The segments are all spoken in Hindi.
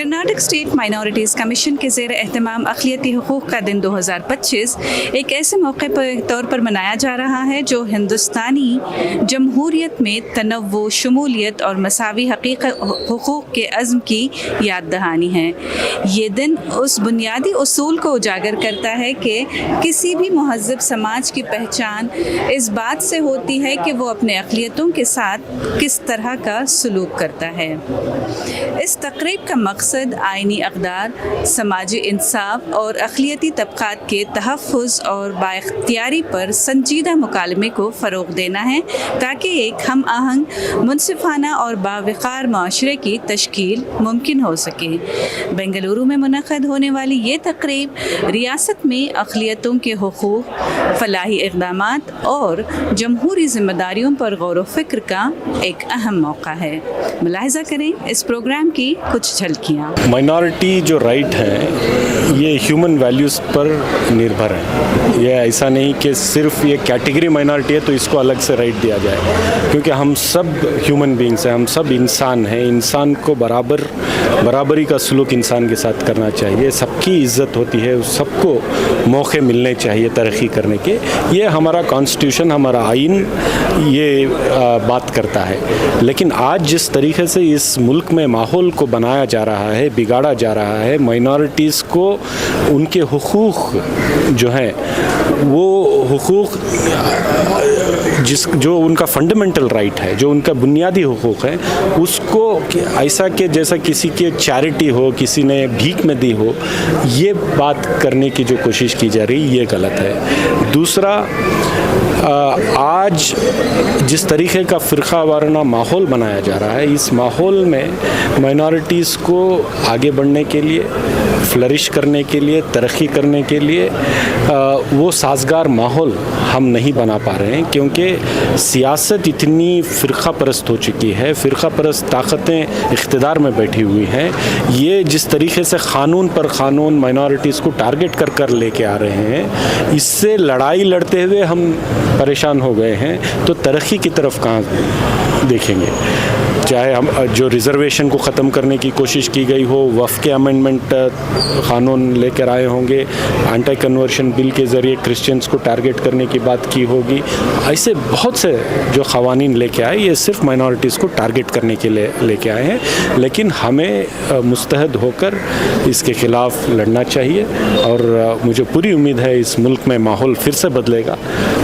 कर्नाटक स्टेट माइनॉरिटीज़ कमीशन के ज़ेर एहतमाम अक़लियती हुकूक़ का दिन 2025 एक ऐसे मौके पर तौर पर मनाया जा रहा है जो हिंदुस्तानी जमहूरियत में तनव्वुर, शमूलियत और मसावी हुकूक़ के अज़्म की याद दहानी है। ये दिन उस बुनियादी उसूल को उजागर करता है कि किसी भी महज़्ज़ब समाज की पहचान इस बात से होती है कि वो अपने अक़लियतों के साथ किस तरह का सलूक करता है। इस तक़रीब का मकसद आइनी अक़दार, समाजी इंसाफ और अक़लियती तबक़ात के तहफ़्फ़ुज़ और बाइख्तियारी पर संजीदा मुकालमे को फ़रोग़ देना है ताकि एक हम आहंग, मुनसिफ़ाना और बावक़ार माशरे की तश्कील मुमकिन हो सके। बेंगलुरु में मुनक़्क़द होने वाली ये तक़रीब रियासत में अक़लियतों के हुकूक़, फ़लाही इक़दामात और जमहूरी ज़िम्मेदारियों पर गौर व फ़िक्र का एक अहम मौका है। मुलाहिज़ा करें इस प्रोग्राम की कुछ झलकियाँ। माइनॉरिटी जो राइट हैं ये ह्यूमन वैल्यूज़ पर निर्भर है। ये ऐसा नहीं कि सिर्फ ये कैटेगरी माइनॉरिटी है तो इसको अलग से राइट दिया जाए, क्योंकि हम सब ह्यूमन बीइंग्स हैं, हम सब इंसान हैं। इंसान को बराबरी का सलूक इंसान के साथ करना चाहिए, सबकी इज़्ज़त होती है, सबको मौके मिलने चाहिए तरक्की करने के। ये हमारा कॉन्स्टिट्यूशन, हमारा आइन ये बात करता है। लेकिन आज जिस तरीके से इस मुल्क में माहौल को बनाया जा रहा है, बिगाड़ा जा रहा है, माइनॉरिटीज़ को उनके हुकूक़ जो हैं वो हुकूक़ जो उनका फंडामेंटल राइट है, जो उनका बुनियादी हुकूक़ है, उसको ऐसा कि जैसा किसी के चैरिटी हो, किसी ने भीख में दी हो, ये बात करने की जो कोशिश की जा रही ये गलत है। दूसरा, आज जिस तरीके का फ़िरक़ा वाराना माहौल बनाया जा रहा है, इस माहौल में माइनॉरिटीज़ को आगे बढ़ने के लिए, फ्लरिश करने के लिए, तरक्की करने के लिए वो साज़गार माहौल हम नहीं बना पा रहे हैं, क्योंकि सियासत इतनी फ़िरक़ा परस्त हो चुकी है, फ़िरक़ा परस्त ताकतें इक़्तिदार में बैठी हुई हैं। ये जिस तरीके से क़ानून पर क़ानून माइनॉरिटीज़ को टारगेट कर लेके आ रहे हैं, इससे लड़ाई लड़ते हुए हम परेशान हो गए हैं, तो तरक्की की तरफ कहाँ देखेंगे। चाहे हम जो रिज़र्वेशन को ख़त्म करने की कोशिश की गई हो, वफ़ के अमेंडमेंट क़ानून लेकर आए होंगे, एंटी कन्वर्शन बिल के ज़रिए क्रिश्चियंस को टारगेट करने की बात की होगी, ऐसे बहुत से जो क़वानीन लेके आए ये सिर्फ माइनॉरिटीज़ को टारगेट करने के लिए लेके आए हैं। लेकिन हमें मुस्तहद होकर इसके ख़िलाफ़ लड़ना चाहिए और मुझे पूरी उम्मीद है इस मुल्क में माहौल फिर से बदलेगा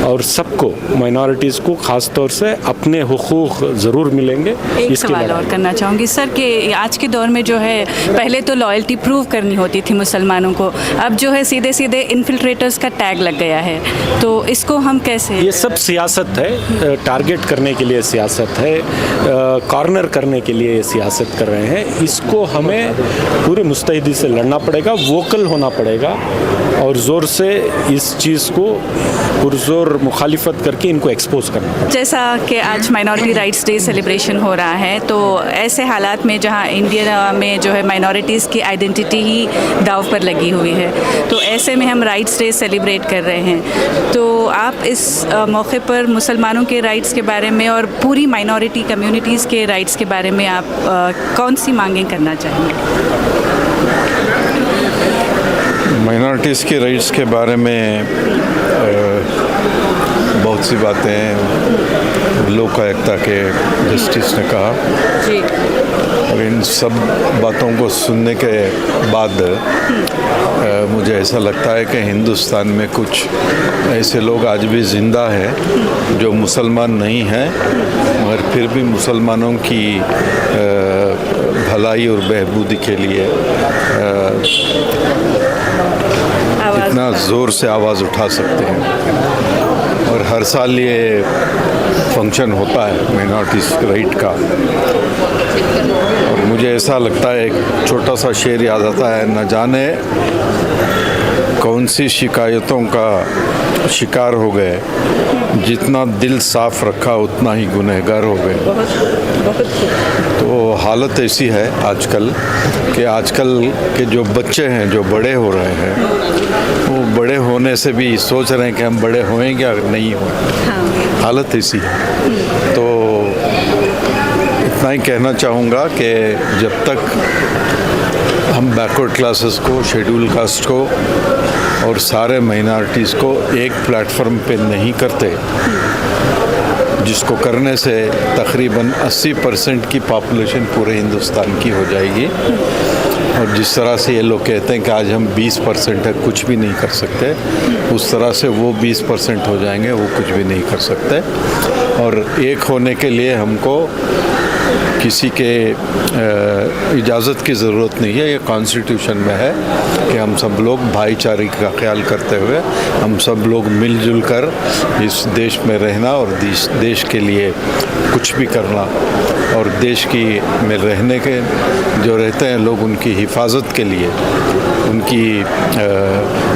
और सबको, माइनॉरिटीज़ को ख़ास तौर से अपने हुकूक़ ज़रूर मिलेंगे। एक सवाल और करना चाहूँगी सर कि आज के दौर में जो है पहले तो लॉयल्टी प्रूव करनी होती थी मुसलमानों को, अब जो है सीधे सीधे इन्फिल्ट्रेटर्स का टैग लग गया है, तो इसको हम कैसे? ये सब सियासत है, टारगेट करने के लिए सियासत है, कॉर्नर करने के लिए ये सियासत कर रहे हैं। इसको हमें पूरे मुस्तैदी से लड़ना पड़ेगा, वोकल होना पड़ेगा और ज़ोर से इस चीज़ को पुरज़ोर मुखालिफत करके इनको एक्सपोज करना। जैसा कि आज माइनॉरिटी राइट्स डे सेलिब्रेशन हो रहा है, तो ऐसे हालात में जहां इंडिया में जो है माइनॉरिटीज़ की आइडेंटिटी ही दाव पर लगी हुई है, तो ऐसे में हम राइट्स डे सेलिब्रेट कर रहे हैं, तो आप इस मौके पर मुसलमानों के राइट्स के बारे में और पूरी माइनॉरिटी कम्युनिटीज़ के राइट्स के बारे में आप कौन सी मांगें करना चाहेंगे? माइनॉरिटीज़ के राइट्स के बारे में बहुत सी बातें लोकायुक्ता के जस्टिस ने कहा जी। और इन सब बातों को सुनने के बाद मुझे ऐसा लगता है कि हिंदुस्तान में कुछ ऐसे लोग आज भी ज़िंदा हैं जो मुसलमान नहीं हैं मगर फिर भी मुसलमानों की भलाई और बहबूदी के लिए इतना ज़ोर से आवाज़ उठा सकते हैं। और हर साल ये फंक्शन होता है माइनॉरिटीज़ राइट का, और मुझे ऐसा लगता है एक छोटा सा शेर याद आता है, न जाने कौन सी शिकायतों का शिकार हो गए, जितना दिल साफ रखा उतना ही गुनहगार हो गए। तो हालत ऐसी है आजकल कि आजकल के जो बच्चे हैं जो बड़े हो रहे हैं, वो बड़े होने से भी सोच रहे हैं कि हम बड़े होएंगे या नहीं होएंगे। हालत ऐसी है। तो इतना ही कहना चाहूँगा कि जब तक हम बैकवर्ड क्लासेस को, शेड्यूल कास्ट को और सारे माइनॉरिटीज़ को एक प्लेटफॉर्म पे नहीं करते, जिसको करने से तकरीबन 80% की पॉपुलेशन पूरे हिंदुस्तान की हो जाएगी। और जिस तरह से ये लोग कहते हैं कि आज हम 20% है, कुछ भी नहीं कर सकते, उस तरह से वो 20% हो जाएंगे, वो कुछ भी नहीं कर सकते। और एक होने के लिए हमको किसी के इजाज़त की ज़रूरत नहीं है। ये कॉन्स्टिट्यूशन में है कि हम सब लोग भाईचारे का ख्याल करते हुए हम सब लोग मिलजुल कर इस देश में रहना और देश के लिए कुछ भी करना, और देश की में रहने के जो रहते हैं लोग, उनकी हिफाजत के लिए, उनकी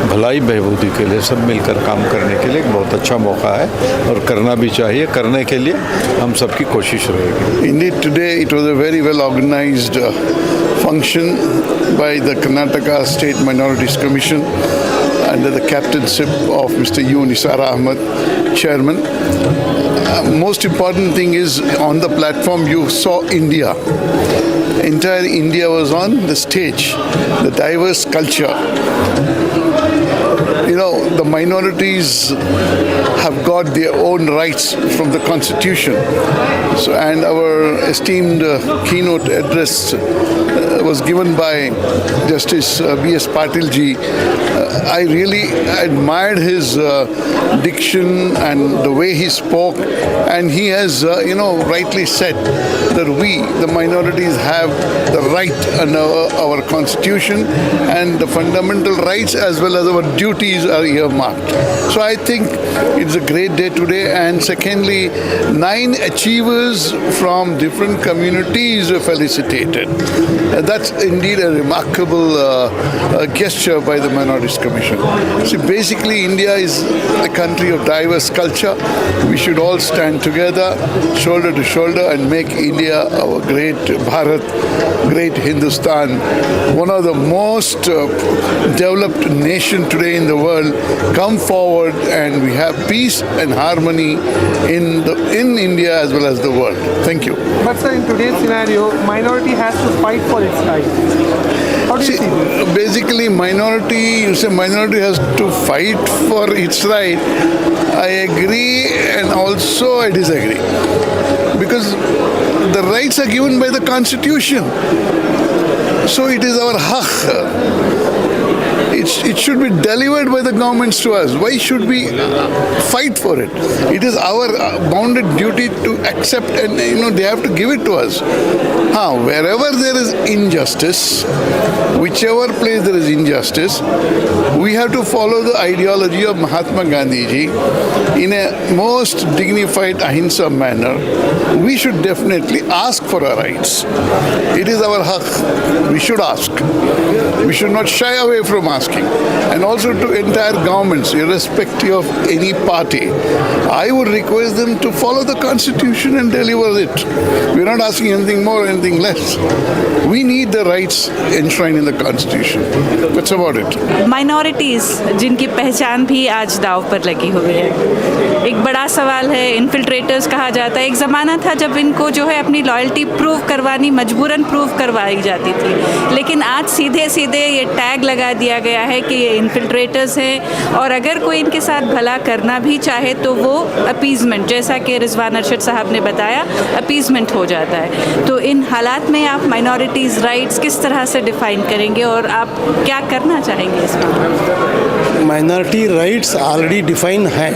भलाई बहबूदी के लिए सब मिलकर काम करने के लिए एक बहुत अच्छा मौका है और करना भी चाहिए। करने के लिए हम सबकी कोशिश रहेगी। Indeed, today it was a very well organized function by the Karnataka State Minorities Commission under the captainship of Mr. U. Nisar Ahmed, Chairman. Most important thing is on the platform you saw India. Entire India was on the stage, the diverse culture. You know, the minorities have got their own rights from the Constitution. So, and our esteemed keynote address was given by Justice B.S. Patil ji. I really admired his diction and the way he spoke, and he has, rightly said that we, the minorities, have the right under our Constitution, and the fundamental rights as well as our duties are earmarked. So I think it's a great day today. And secondly, 9 achievers from different communities were felicitated. That's indeed a remarkable gesture by the Minorities Commission. See, basically India is a country of diverse culture. We should all stand together, shoulder to shoulder, and make India our great Bharat, great Hindustan, one of the most developed nation today in the world. Come forward and we have peace and harmony in India as well as the world. Thank you. But sir, in today's scenario, minority has to fight for its rights. How do you see this? Basically, you say minority has to fight for its right. I agree and also I disagree. Because the rights are given by the Constitution. So it is our haq. It should be delivered by the governments to us. Why should we fight for it? It is our bounded duty to accept, and they have to give it to us. Wherever there is injustice, whichever place there is injustice, we have to follow the ideology of Mahatma Gandhi ji in a most dignified ahimsa manner. We should definitely ask for our rights. It is our haq. We should ask. We should not shy away from asking. And also to entire governments, irrespective of any party, I would request them to follow the Constitution and deliver it. We are not asking anything more or anything less. We need the rights enshrined in the Constitution. That's about it. Minorities जिनकी पहचान भी आज दाव पर लगी हुई है, एक बड़ा सवाल है। इन्फिल्ट्रेटर्स कहा जाता है। एक ज़माना था जब इनको जो है अपनी लॉयल्टी प्रूव करवानी, मजबूरन प्रूव करवाई जाती थी, लेकिन आज सीधे सीधे ये टैग लगा दिया गया है कि ये इन्फिल्ट्रेटर्स हैं, और अगर कोई इनके साथ भला करना भी चाहे तो वो अपीज़मेंट, जैसा कि रिजवान अरशद साहब ने बताया, अपीज़मेंट हो जाता है। तो इन हालात में आप माइनॉरिटीज़ राइट्स किस तरह से डिफ़ाइन करेंगे और आप क्या करना चाहेंगे इसमें? माइनॉरिटी राइट्स ऑलरेडी डिफ़ाइन है।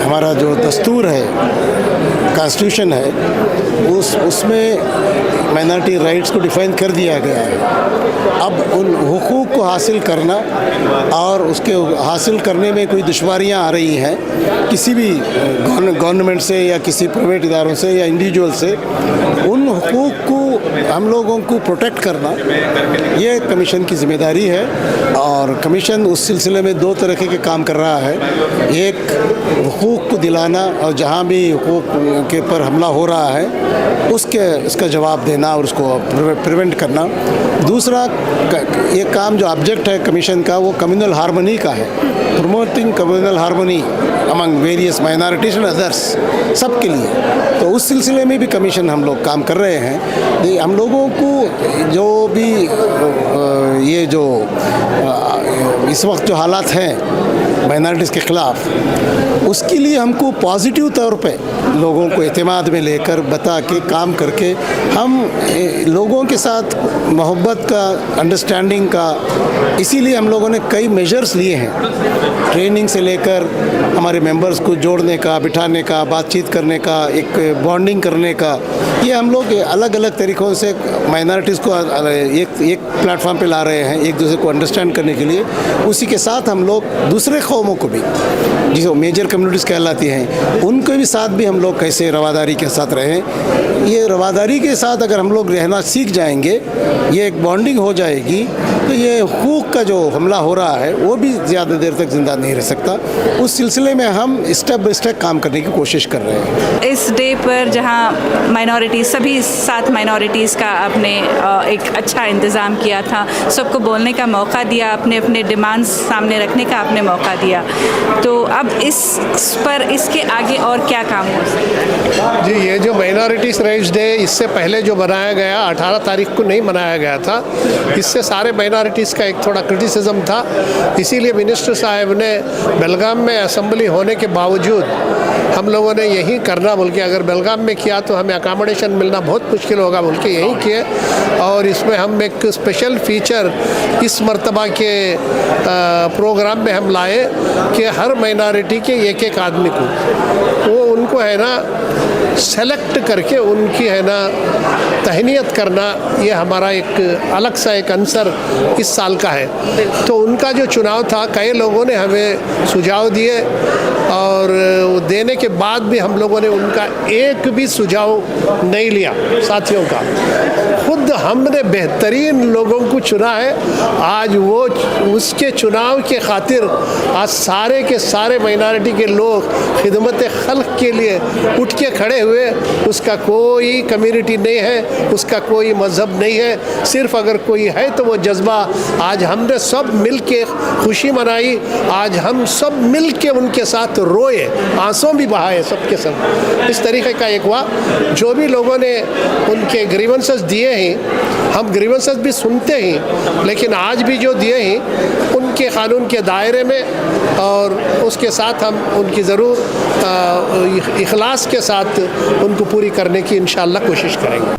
हमारा जो दस्तूर है, कॉन्स्टिट्यूशन है, उसमें माइनॉरिटी राइट्स को डिफ़ाइन कर दिया गया है। अब उन हुकूक को हासिल करना और उसके हासिल करने में कोई दुश्वारियां आ रही हैं किसी भी गवर्नमेंट से या किसी प्राइवेट इदारों से या इंडिविजुअल से, उन हुकूक को हम लोगों को प्रोटेक्ट करना ये कमीशन की ज़िम्मेदारी है। और कमीशन उस सिलसिले में 2 तरीके के काम कर रहा है। एक, हुकूक को दिलाना, और जहाँ भी हुकूक के ऊपर हमला हो रहा है उसका जवाब देना और उसको प्रिवेंट करना। दूसरा ये काम जो ऑब्जेक्ट है कमीशन का वो कम्युनल हार्मनी का है, promoting communal harmony among various minorities and others, सबके लिए। तो उस सिलसिले में भी कमीशन हम लोग काम कर रहे हैं। हम लोगों को जो भी ये जो इस वक्त जो हालात हैं माइनॉरिटीज़ के ख़िलाफ़, उसके लिए हमको पॉजिटिव तौर पे लोगों को एतमाद में लेकर बता के काम करके हम लोगों के साथ मोहब्बत का, अंडरस्टैंडिंग का, इसीलिए हम लोगों ने कई मेजर्स लिए हैं। ट्रेनिंग से लेकर हमारे मेंबर्स को जोड़ने का, बिठाने का, बातचीत करने का, एक बॉन्डिंग करने का, ये हम लोग अलग अलग तरीक़ों से माइनॉरिटीज़ को एक प्लेटफॉर्म पे ला रहे हैं, एक दूसरे को अंडरस्टैंड करने के लिए। उसी के साथ हम लोग दूसरे कौमों को भी, जिसे मेजर कम्युनिटीज़ कहलाती हैं, उनके भी साथ भी हम लोग कैसे रवादारी के साथ रहें। ये रवादारी के साथ अगर हम लोग रहना सीख जाएंगे, ये एक बॉन्डिंग हो जाएगी, तो ये हुकूक का जो हमला हो रहा है वो भी ज़्यादा देर तक ज़िंदा नहीं रह सकता। उस सिलसिले में हम स्टेप बाय स्टेप काम करने की कोशिश कर रहे हैं। इस डे पर जहां माइनॉरिटीज़, सभी 7 माइनॉरिटीज़ का आपने एक अच्छा इंतज़ाम किया था, सबको बोलने का मौका दिया, अपने अपने डिमांड्स सामने रखने का आपने मौका दिया, तो अब इस पर इसके आगे और क्या काम हो सकता है? जी, ये जो माइनॉरिटीज़ राइट्स डे इससे पहले जो बनाया गया 18 तारीख को नहीं मनाया गया था, इससे सारे माइनॉरिटीज़ का एक थोड़ा क्रिटिसिज्म था। इसीलिए मिनिस्टर साहब ने बेलगाम में असेंबली होने के बावजूद हम लोगों ने यही करना बोल के, अगर बेलगाम में किया तो हमें अकामोडेशन मिलना बहुत मुश्किल होगा बोल के यही किए। और इसमें हम एक स्पेशल फीचर इस मर्तबा के प्रोग्राम में हम लाए कि हर माइनॉरिटी के एक आदमी को वो उनको है ना सेलेक्ट करके उनकी है ना तहनीत करना, ये हमारा एक अलग सा एक आंसर इस साल का है। तो उनका जो चुनाव था, कई लोगों ने हमें सुझाव दिए और देने के बाद भी हम लोगों ने उनका एक भी सुझाव नहीं लिया साथियों का। खुद हमने बेहतरीन लोगों को चुना है। आज वो उसके चुनाव के खातिर आज सारे के सारे माइनॉरिटी के लोग खिदमत खल्क के लिए उठ के खड़े हुए। उसका कोई कम्युनिटी नहीं है, उसका कोई मज़हब नहीं है, सिर्फ अगर कोई है तो वो जज्बा। आज हमने सब मिल के खुशी मनाई, आज हम सब मिल के उनके साथ रोए, आंसू भी बहाए सबके सब। इस तरीके का एक हुआ। जो भी लोगों ने उनके ग्रीवेंसेस दिए हैं, हम ग्रीवेंसेस भी सुनते हैं, लेकिन आज भी जो दिए हैं उनके कानून के दायरे में, और उसके साथ हम उनकी ज़रूर इखलास के साथ उनको पूरी करने की इंशाअल्लाह कोशिश करेंगे।